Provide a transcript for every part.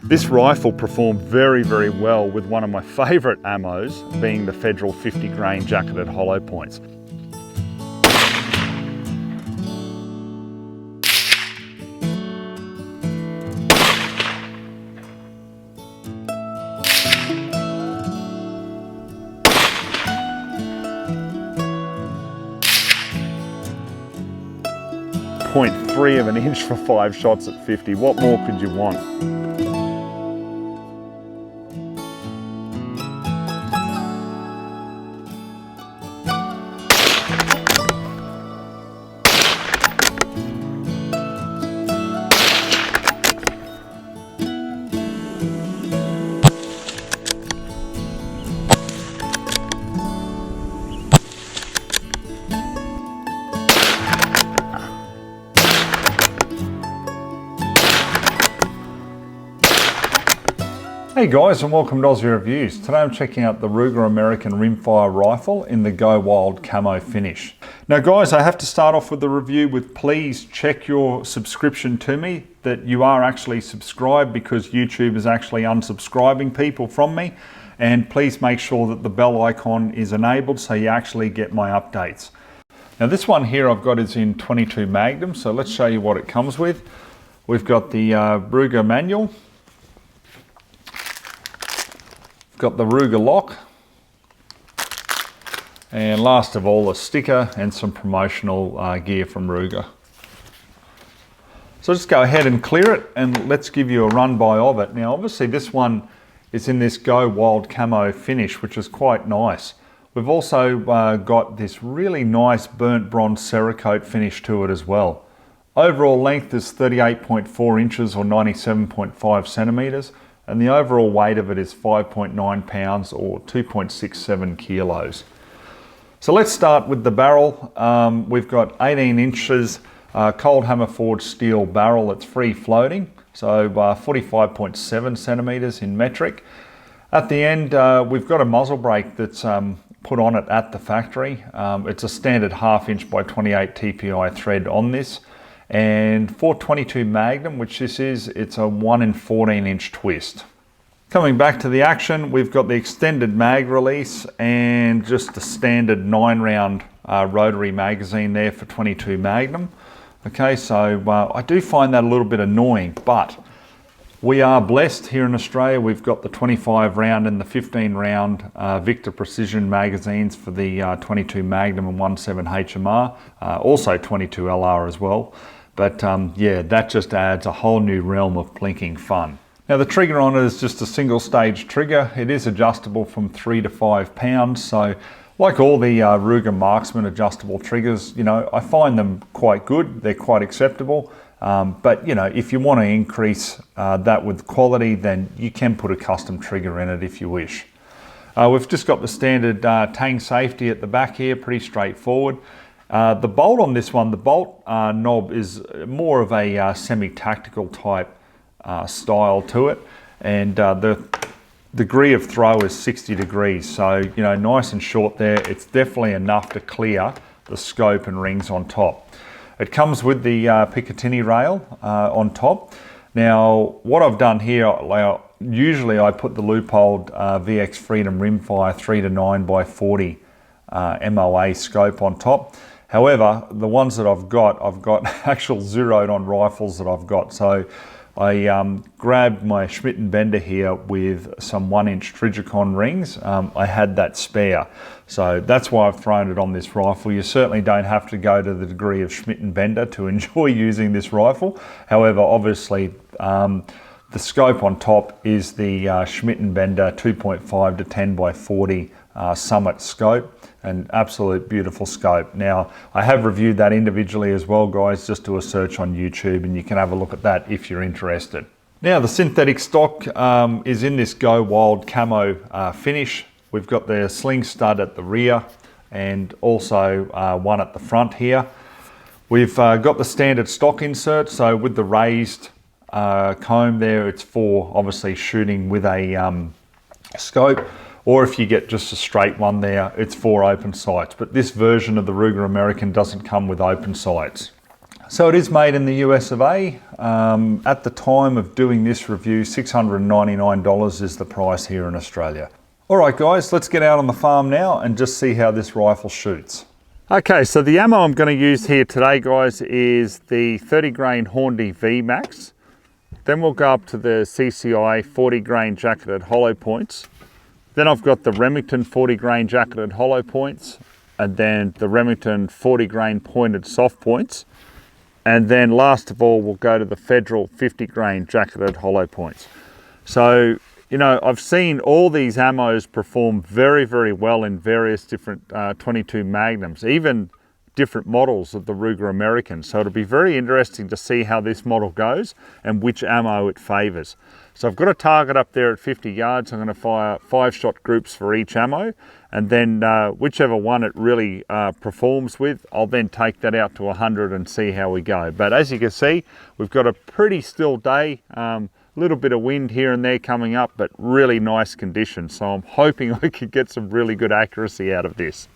This rifle performed very, very well with one of my favourite ammos, being the Federal 50 grain jacketed hollow points. .3 of an inch for 5 shots at 50. What more could you want? Hey guys, and welcome to Ozzie Reviews. Today I'm checking out the Ruger American rimfire rifle in the Go Wild Camo finish. Now guys, I have to start off with the review with please check your subscription to me, that you are actually subscribed, because YouTube is actually unsubscribing people from me. And please make sure that the bell icon is enabled so you actually get my updates. Now this one here I've got is in 22 Magnum, so let's show you what it comes with. We've got the Ruger manual. Got the Ruger lock, and last of all a sticker and some promotional gear from Ruger. So just go ahead and clear it and let's give you a run by of it. Now obviously this one is in this Go Wild Camo finish, which is quite nice. We've also got this really nice burnt bronze cerekote finish to it as well. Overall length is 38.4 inches or 97.5 centimeters. And the overall weight of it is 5.9 pounds or 2.67 kilos. So let's start with the barrel. We've got 18 inches cold hammer forged steel barrel. It's free floating, so 45.7 centimeters in metric. At the end, we've got a muzzle brake that's put on it at the factory. It's a standard 1/2 inch by 28 TPI thread on this. And for 22 Magnum, which this is, it's a 1 in 14 inch twist. Coming back to the action, we've got the extended mag release and just a standard 9-round rotary magazine there for 22 Magnum. Okay, so I do find that a little bit annoying, but we are blessed here in Australia. We've got the 25 round and the 15 round Victor Precision magazines for the 22 Magnum and 17 HMR, also 22 LR as well. But yeah, that just adds a whole new realm of plinking fun. Now the trigger on it is just a single stage trigger. It is adjustable from 3 to 5 pounds. So like all the Ruger Marksman adjustable triggers, you know, I find them quite good. They're quite acceptable. But you know, if you want to increase that with quality, then you can put a custom trigger in it if you wish. We've just got the standard tang safety at the back here, pretty straightforward. The bolt on this one, the bolt knob is more of a semi-tactical type style to it, and the degree of throw is 60 degrees, so you know, nice and short there. It's definitely enough to clear the scope and rings on top. It comes with the Picatinny rail on top. Now what I've done here, usually I put the Leupold VX Freedom Rimfire 3 to 9 by 40 MOA scope on top. However, the ones that I've got actual zeroed on rifles that I've got. So I grabbed my Schmidt & Bender here with some 1-inch Trijicon rings. I had that spare. So that's why I've thrown it on this rifle. You certainly don't have to go to the degree of Schmidt & Bender to enjoy using this rifle. However, obviously, the scope on top is the Schmidt & Bender 2.5 to 10 by 40 Summit scope. An absolute beautiful scope. Now, I have reviewed that individually as well, guys. Just do a search on YouTube and you can have a look at that if you're interested. Now, the synthetic stock is in this Go Wild Camo finish. We've got the sling stud at the rear and also one at the front here. We've got the standard stock insert, so with the raised comb there, it's for obviously shooting with a scope. Or if you get just a straight one there, it's for open sights. But this version of the Ruger American doesn't come with open sights. So it is made in the US of A. At the time of doing this review, $699 is the price here in Australia. All right guys, let's get out on the farm now and just see how this rifle shoots. Okay, so the ammo I'm going to use here today guys is the 30 grain Hornady VMAX. Then we'll go up to the CCI 40 grain jacketed hollow points. Then I've got the Remington 40 grain jacketed hollow points, and then the Remington 40 grain pointed soft points. And then last of all, we'll go to the Federal 50 grain jacketed hollow points. So, you know, I've seen all these ammos perform very, very well in various different 22 Magnums, even different models of the Ruger American. So it'll be very interesting to see how this model goes and which ammo it favors. So I've got a target up there at 50 yards. I'm going to fire 5-shot groups for each ammo, and then whichever one it really performs with, I'll then take that out to 100 and see how we go. But as you can see, we've got a pretty still day. Little bit of wind here and there coming up, but really nice conditions. So I'm hoping I could get some really good accuracy out of this.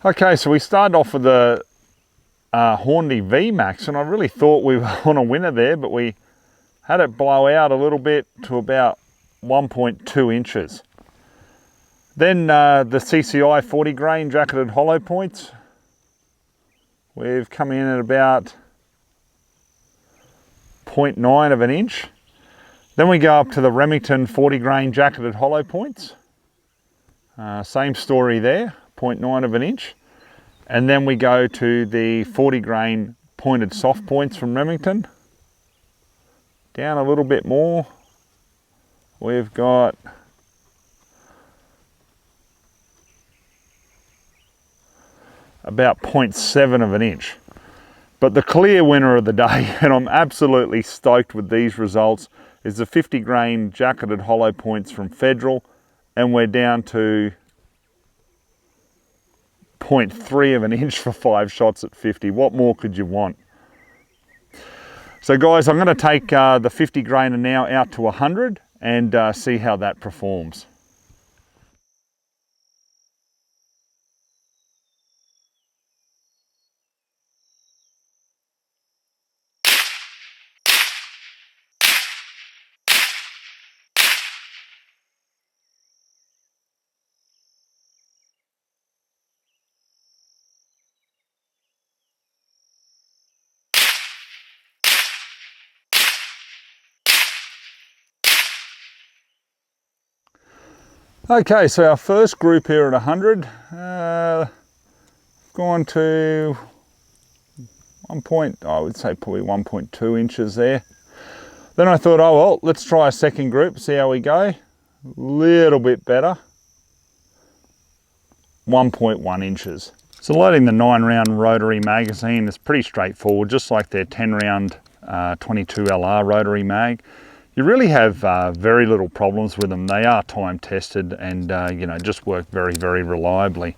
Okay, so we started off with the Hornady VMAX, and I really thought we were on a winner there, but we had it blow out a little bit to about 1.2 inches. Then the CCI 40 grain jacketed hollow points, we've come in at about 0.9 of an inch. Then we go up to the Remington 40 grain jacketed hollow points. Same story there, 0.9 of an inch. And then we go to the 40 grain pointed soft points from Remington. Down a little bit more, we've got about 0.7 of an inch. But the clear winner of the day, and I'm absolutely stoked with these results, is the 50 grain jacketed hollow points from Federal, and we're down to 0.3 of an inch for 5 shots at 50. What more could you want? So guys, I'm going to take the 50 grainer now out to 100 and see how that performs. Okay, so our first group here at 100, gone to I would say probably 1.2 inches there. Then I thought, oh well, let's try a second group, see how we go. Little bit better, 1.1 inches. So loading the 9-round rotary magazine is pretty straightforward, just like their 10-round 22 LR rotary mag. you really have very little problems with them. They are time tested and you know, just work very, very reliably.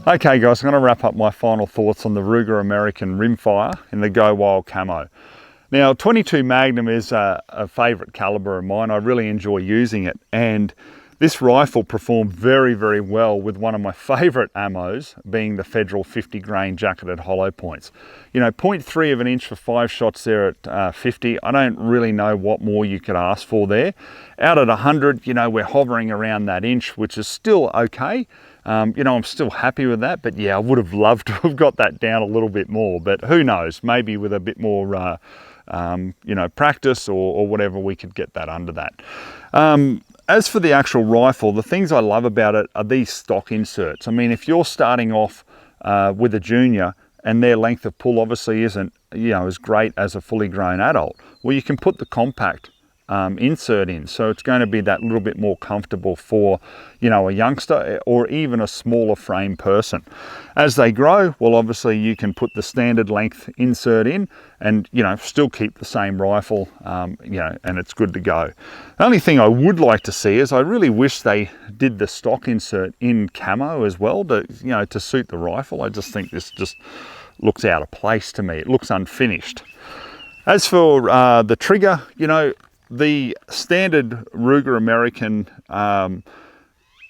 Okay guys, I'm going to wrap up my final thoughts on the Ruger American rimfire in the Go Wild Camo. Now 22 Magnum is a favourite calibre of mine. I really enjoy using it, and this rifle performed very, very well with one of my favourite ammos being the Federal 50 grain jacketed hollow points. You know, 0.3 of an inch for 5 shots there at 50. I don't really know what more you could ask for there. Out at 100, you know, we're hovering around that inch, which is still okay. You know, I'm still happy with that, but yeah, I would have loved to have got that down a little bit more, but who knows, maybe with a bit more, you know, practice or whatever, we could get that under that. As for the actual rifle, the things I love about it are these stock inserts. I mean, if you're starting off with a junior and their length of pull obviously isn't, you know, as great as a fully grown adult, well, you can put the compact insert in, so it's going to be that little bit more comfortable for, you know, a youngster or even a smaller frame person. As they grow, well, obviously you can put the standard length insert in and, you know, still keep the same rifle, you know, and it's good to go. The only thing I would like to see is I really wish they did the stock insert in camo as well, to, you know, to suit the rifle. I just think this just looks out of place to me. It looks unfinished. As for the trigger, you know, the standard Ruger American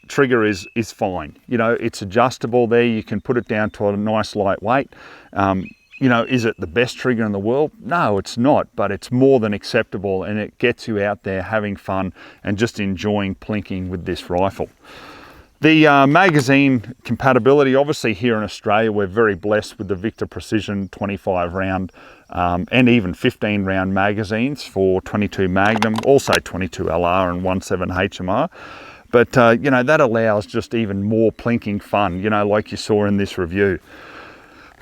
trigger is fine. You know, it's adjustable there. You can put it down to a nice lightweight. You know, is it the best trigger in the world? No, it's not, but it's more than acceptable, and it gets you out there having fun and just enjoying plinking with this rifle. The magazine compatibility, obviously here in Australia, we're very blessed with the Victor Precision 25 round and even 15 round magazines for 22 Magnum, also 22 LR and 17 HMR. But, you know, that allows just even more plinking fun, you know, like you saw in this review.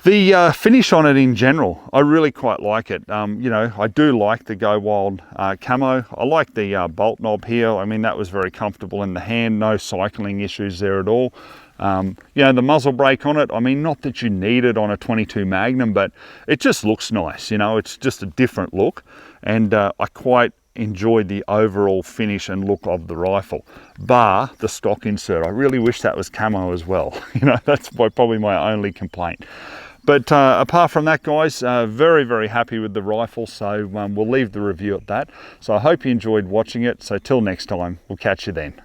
The finish on it in general, I really quite like it. You know, I do like the Go Wild Camo. I like the bolt knob here. I mean, that was very comfortable in the hand, no cycling issues there at all. You know, the muzzle brake on it, I mean, not that you need it on a 22 Magnum, but it just looks nice, you know, it's just a different look. And I quite enjoyed the overall finish and look of the rifle, bar the stock insert. I really wish that was camo as well. You know, that's probably my only complaint. But apart from that, guys, very, very happy with the rifle. So we'll leave the review at that. So I hope you enjoyed watching it. So till next time, we'll catch you then.